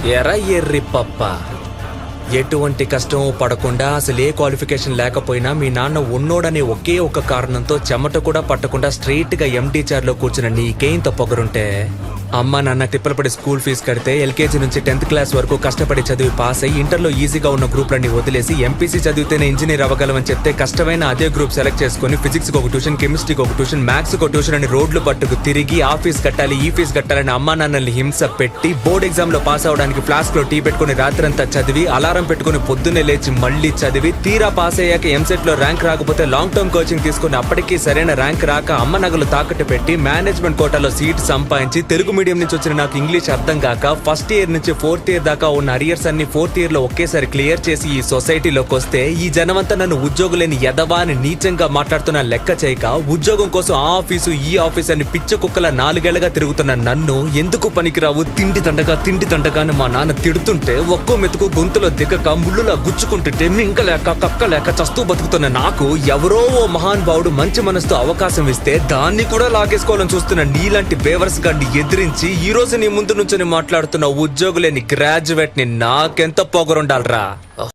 ఎర్ర ఎర్రి పప్ప, ఎటువంటి కష్టం పడకుండా అసలు ఏ క్వాలిఫికేషన్ లేకపోయినా మీ నాన్న ఉన్నోడనే ఒకే ఒక కారణంతో చెమట కూడా పట్టకుండా స్ట్రైట్ గా ఎంటీ చైర్ లో కూర్చున్న నీకేంత పొగరుంటే అమ్మ నాన్న తిప్పలు పడి స్కూల్ ఫీజు కడితే ఎల్కేజీ నుంచి 10th క్లాస్ వరకు కష్టపడి చదివి పాస్ అయ్యి ఇంటర్లో ఈజీగా ఉన్న గ్రూప్లన్నీ వదిలేసి ఎంపీసీ చదివితేనే ఇంజనీర్ అవ్వగలమని చెప్తే కష్టమైన అదే గ్రూప్ సెలెక్ట్ చేసుకుని ఫిజిక్స్ ఒక ట్యూషన్, కెమిస్ట్రీకి ఒక ట్యూషన్, మ్యాథ్స్ ఒక ట్యూషన్ అని రోడ్లు పట్టుకు తిరిగి ఆ ఫీజు కట్టాలి ఈ ఫీజు కట్టాలని అమ్మా నాన్నల్ని హింస పెట్టి బోర్డ్ ఎగ్జామ్ లో పాస్ అవడానికి ఫ్లాస్క్ లో టీ పెట్టుకుని రాత్రంతా చదివి అలారం పెట్టుకుని పొద్దున్నే లేచి మళ్ళీ చదివి తీరా పాస్ అయ్యాక ఎంసెట్ లో ర్యాంక్ రాకపోతే లాంగ్ టర్మ్ కోచింగ్ తీసుకుని అప్పటికీ సరైన ర్యాంక్ రాక అమ్మ నగలు తాకట్టు పెట్టి మేనేజ్మెంట్ కోటాలో సీట్ సంపాదించి తెలుగు మీడియం నుంచి వచ్చిన నాకు ఇంగ్లీష్ అర్థం కాక ఫస్ట్ ఇయర్ నుంచి 4th ఇయర్ దాకా ఉన్న అరియర్స్ అన్ని 4th ఇయర్ లో ఒకేసారి క్లియర్ చేసి ఈ సొసైటీలోకి వస్తే ఈ జనమంతా నన్ను ఉద్యోగులేని ఎదవా అని నీచంగా మాట్లాడుతున్న లెక్క చేయక ఉద్యోగం కోసం ఆ ఆఫీసు ఈ ఆఫీస్ అని పిచ్చ కుక్కల 4 ఏళ్లుగా తిరుగుతున్న నన్ను ఎందుకు పనికిరావు తిండి తండగా అని మా నాన్న తిడుతుంటే ఒక్కో మెతుకు గొంతులో దిగక ముళ్ళులా గుచ్చుకుంటుంటే మింకలేక కక్కలేక చస్తూ బతుకుతున్న నాకు ఎవరో ఓ మహాన్ భావుడు మంచి మనసుతో అవకాశం ఇస్తే దాన్ని కూడా లాగేసుకోవాలని చూస్తున్న నీలాంటి బేవర్స్ గాడిని ఎదిరించి ఈ రోజు నీ ముందు నుంచి మాట్లాడుతున్న ఉద్యోగులేని గ్రాడ్యుయేట్ ని నాకెంత పొగరుండాలరా.